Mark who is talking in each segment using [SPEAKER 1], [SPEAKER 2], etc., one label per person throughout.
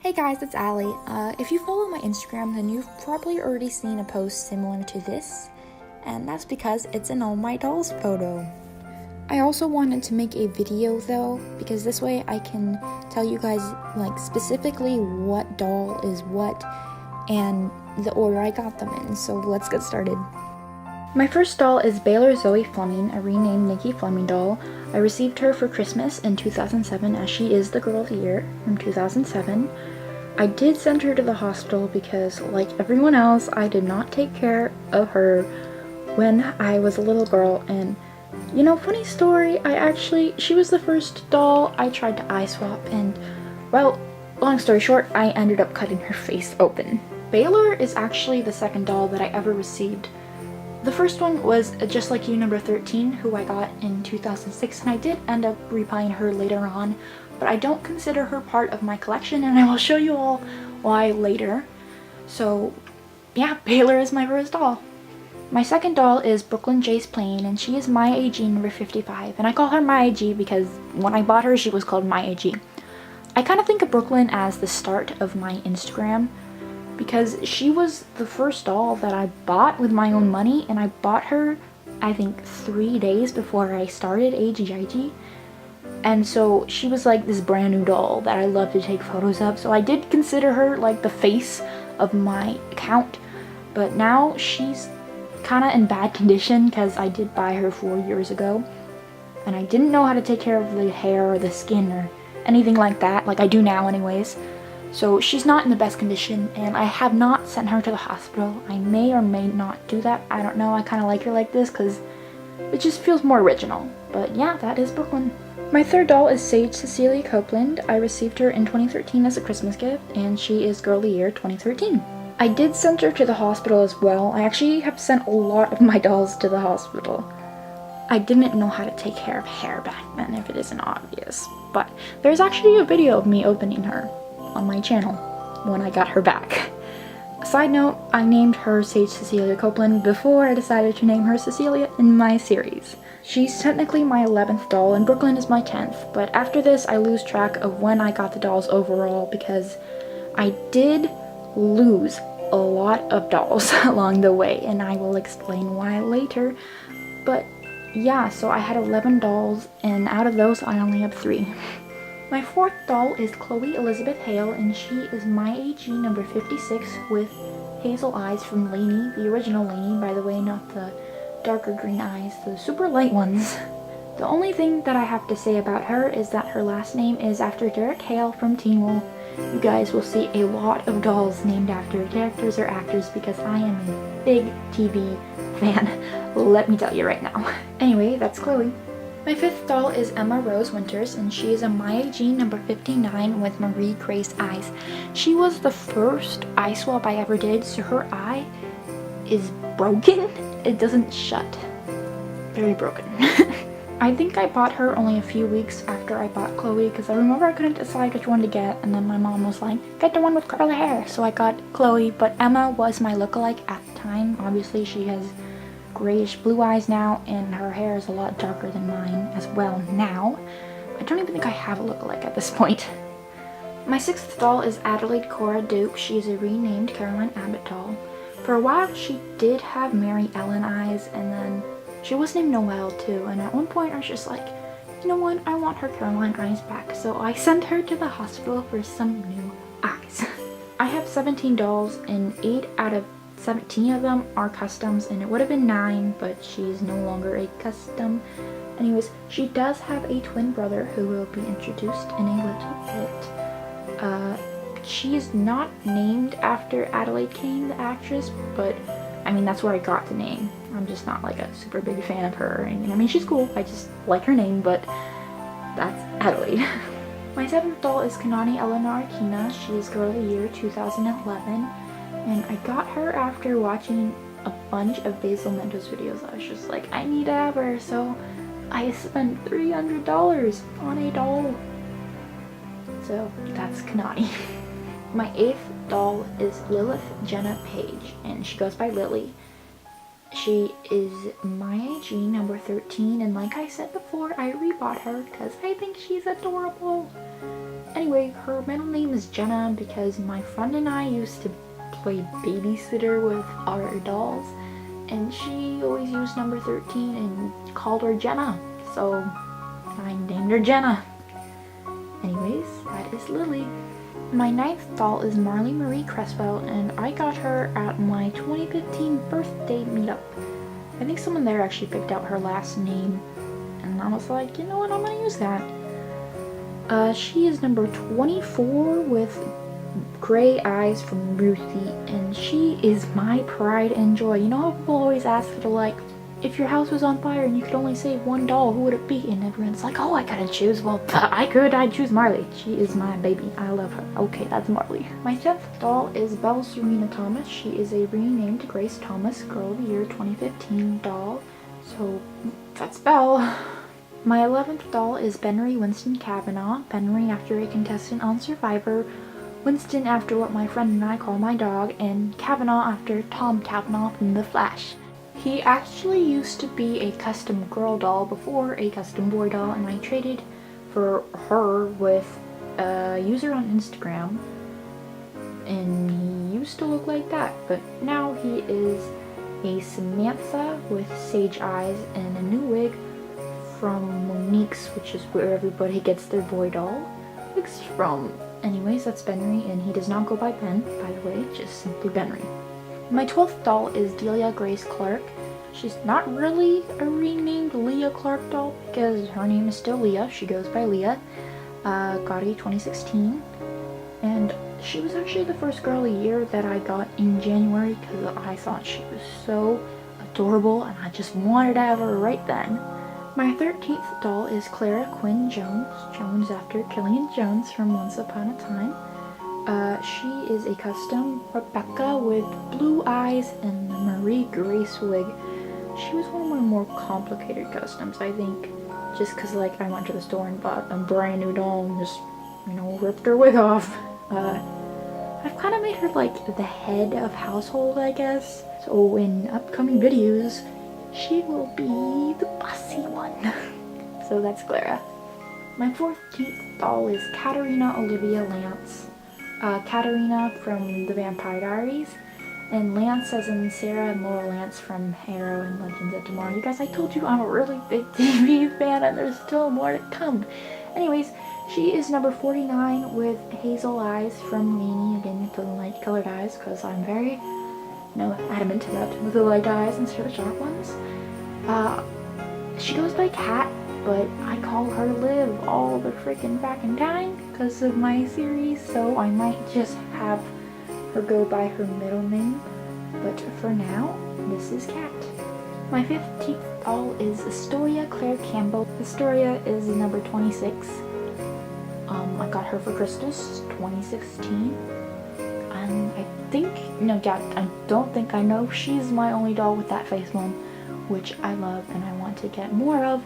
[SPEAKER 1] Hey guys, it's Allie. If you follow my Instagram, then you've probably already seen a post similar to this, and that's because it's an all my dolls photo. I also wanted to make a video though, because this way I can tell you guys specifically what doll is what and the order I got them in, so let's get started. My first doll is Baler Zoe Fleming, a renamed Nikki Fleming doll. I received her for Christmas in 2007 as she is the Girl of the Year from 2007. I did send her to the hospital because, like everyone else, I did not take care of her when I was a little girl. And you know, funny story, she was the first doll I tried to eye swap, and well, long story short, I ended up cutting her face open. Baler is actually the second doll that I ever received. The first one was Just Like You number 13, who I got in 2006, and I did end up rebuying her later on, but I don't consider her part of my collection, and I will show you all why later. So yeah, Baler is my first doll. My second doll is Brooklyn Jace Plain, and she is My AG number 55, and I call her My AG because when I bought her she was called My AG. I kind of think of Brooklyn as the start of my Instagram, because she was the first doll that I bought with my own money, and I bought her I think 3 days before I started AGIG, and so she was like this brand new doll that I love to take photos of, so I did consider her like the face of my account. But now she's kind of in bad condition because I did buy her 4 years ago, and I didn't know how to take care of the hair or the skin or anything like that, like I do now anyways. So she's not in the best condition, and I have not sent her to the hospital. I may or may not do that. I don't know. I kind of like her like this because it just feels more original. But yeah, that is Brooklyn. My third doll is Sage Cecilia Copeland. I received her in 2013 as a Christmas gift, and she is Girl of the Year 2013. I did send her to the hospital as well. I actually have sent a lot of my dolls to the hospital. I didn't know how to take care of hair back then, if it isn't obvious. But there's actually a video of me opening her on my channel when I got her back. Side note, I named her Sage Cecilia Copeland before I decided to name her Cecilia in my series. She's technically my 11th doll and Brooklyn is my 10th, but after this I lose track of when I got the dolls overall because I did lose a lot of dolls along the way, and I will explain why later. But yeah, so I had 11 dolls, and out of those I only have 3. My fourth doll is Chloe Elizabeth Hale, and she is My AG number 56 with hazel eyes from Lainey, the original Lainey, by the way, not the darker green eyes, the super light ones. The only thing that I have to say about her is that her last name is after Derek Hale from Teen Wolf. You guys will see a lot of dolls named after characters or actors because I am a big TV fan, let me tell you right now. Anyway, that's Chloe. My fifth doll is Emma Rose Winters, and she is a My AG number 59 with Marie Grace eyes. She was the first eye swap I ever did, so her eye is broken. It doesn't shut. Very broken. I think I bought her only a few weeks after I bought Chloe because I remember I couldn't decide which one to get, and then my mom was like, get the one with curly hair, so I got Chloe. But Emma was my lookalike at the time. Obviously she has grayish blue eyes now, and her hair is a lot darker than mine as well now. I don't even think I have a lookalike at this point. My sixth doll is Adelaide Cora Duke. She is a renamed Caroline Abbott doll. For a while she did have Mary Ellen eyes, and then she was named Noelle too, and at one point I was just like, you know what, I want her Caroline eyes back, so I sent her to the hospital for some new eyes. I have 17 dolls, and 8 out of 17 of them are customs, and it would have been 9, but she's no longer a custom. Anyways, she does have a twin brother who will be introduced in a little bit. She is not named after Adelaide Kane, the actress, but I mean, that's where I got the name. I'm just not like a super big fan of her. I mean, she's cool. I just like her name, but that's Adelaide. My seventh doll is Kanani Eleanor Akina. She is Girl of the Year 2011. And I got her after watching a bunch of Basil Mentos videos. I was just like, I need to have her, so I spent $300 on a doll. So that's Kanani. My eighth doll is Lilith Jenna Page, and she goes by Lilly. She is My AG number 13, and like I said before, I rebought her because I think she's adorable. Anyway, her middle name is Jenna because my friend and I used to play babysitter with our dolls, and she always used number 13 and called her Jenna, so I named her Jenna. Anyways, that is Lilly. My 9th doll is Marley Marie Creswell, and I got her at my 2015 birthday meetup. I think someone there actually picked out her last name, and I was like, you know what, I'm gonna use that. She is number 24 with gray eyes from Ruthie, and she is my pride and joy. You know how people always ask for, like, if your house was on fire and you could only save one doll, who would it be? And everyone's like, oh, I gotta choose. Well, I'd choose Marley. She is my baby. I love her. Okay, that's Marley. My 10th doll is Belle Serena Thomas. She is a renamed Grace Thomas Girl of the Year 2015 doll. So, that's Belle. My 11th doll is Benry Winston Kavanaugh. Benry after a contestant on Survivor, Winston after what my friend and I call my dog, and Kavanaugh after Tom Kavanaugh from The Flash. He actually used to be a custom girl doll before a custom boy doll, and I traded for her with a user on Instagram, and he used to look like that, but now he is a Samantha with sage eyes and a new wig from Monique's, which is where everybody gets their boy doll wigs from. Anyways, that's Benry, and he does not go by Ben, by the way, just simply Benry. My 12th doll is Delia Grace Clark. She's not really a renamed Leah Clark doll because her name is still Leah. She goes by Leah. Got a 2016. And she was actually the first girl of the year that I got in January because I thought she was so adorable and I just wanted to have her right then. My 13th doll is Clara Quinn Jones. Jones after Killian Jones from Once Upon a Time. She is a custom Rebecca with blue eyes and a Marie Grace wig. She was one of my more complicated customs, I think, just because, like, I went to the store and bought a brand new doll and just, you know, ripped her wig off. I've kind of made her, like, the head of household, I guess. So in upcoming videos, she will be the bossy one. So that's Clara. My 14th doll is Katarina Olivia Lance. Katarina from The Vampire Diaries, and Lance as in Sarah and Laura Lance from Harrow and Legends of Tomorrow. You guys, I told you I'm a really big TV fan and there's still more to come. Anyways, she is number 49 with hazel eyes from Lainey, again with the light colored eyes, because I'm very, you know, adamant about with the light eyes instead of the dark ones. She goes by Kat, but I call her Liv all the freaking fracking time because of my series, so I might just have her go by her middle name, but for now, this is Kat. My 15th doll is Historia Claire Campbell. Historia is number 26. I got her for Christmas 2016, and I think, I don't think I know, she's my only doll with that face one, which I love and I want to get more of.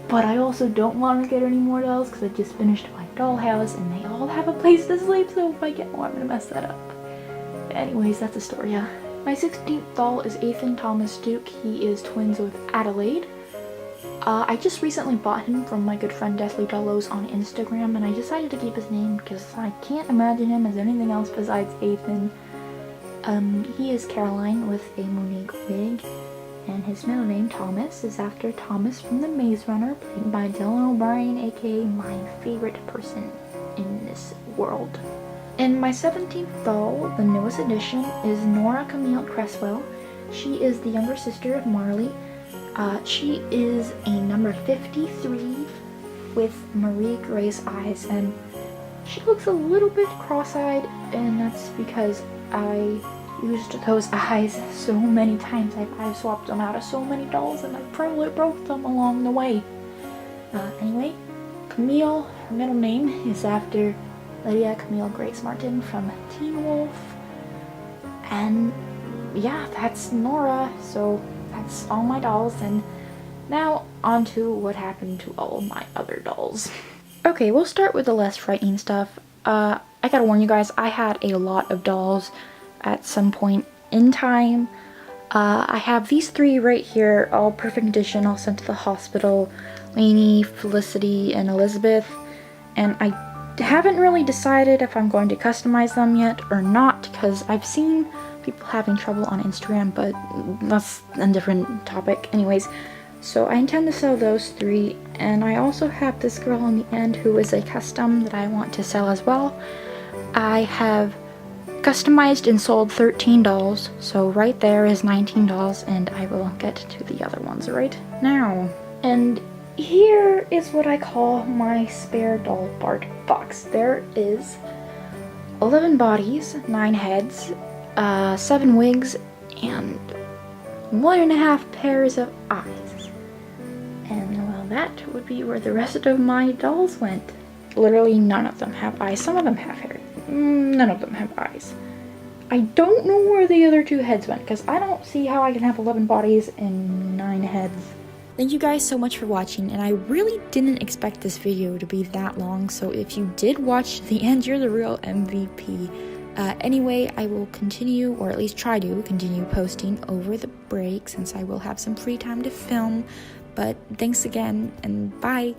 [SPEAKER 1] But I also don't want to get any more dolls because I just finished my dollhouse and they all have a place to sleep, so if I get more I'm going to mess that up. Anyways, that's Historia. My 16th doll is Ethan Thomas Duke. He is twins with Adelaide. I just recently bought him from my good friend Deathly Dollos on Instagram, and I decided to keep his name because I can't imagine him as anything else besides Ethan. He is Caroline with a Monique wig. And his middle name, Thomas, is after Thomas from The Maze Runner, played by Dylan O'Brien, aka my favorite person in this world. And my 17th doll, the newest addition, is Nora Camille Cresswell. She is the younger sister of Marley. She is a number 53 with Marie Grace eyes, and she looks a little bit cross-eyed, and that's because I used those eyes so many times. I've swapped them out of so many dolls and I probably broke them along the way. Anyway, Camille, her middle name is after Lydia Camille Grace Martin from Teen Wolf. And yeah, that's Nora. So that's all my dolls, and now on to what happened to all of my other dolls. Okay, we'll start with the less frightening stuff. I gotta warn you guys, I had a lot of dolls at some point in time. I have these three right here, all perfect condition, all sent to the hospital. Lainey, Felicity, and Elizabeth. And I haven't really decided if I'm going to customize them yet or not, because I've seen people having trouble on Instagram, but that's a different topic. Anyways, so I intend to sell those 3, and I also have this girl on the end who is a custom that I want to sell as well. I have customized and sold 13 dolls, so right there is 19 dolls, and I will get to the other ones right now. And here is what I call my spare doll box. There is 11 bodies, 9 heads, 7 wigs, and 1.5 pairs of eyes. And well, that would be where the rest of my dolls went. Literally none of them have eyes. Some of them have hair. None of them have eyes. I don't know where the other 2 heads went, because I don't see how I can have 11 bodies and 9 heads. Thank you guys so much for watching, and I really didn't expect this video to be that long, so if you did watch to the end, you're the real MVP. Anyway, I will continue, or at least try to continue posting over the break, since I will have some free time to film. But thanks again, and bye!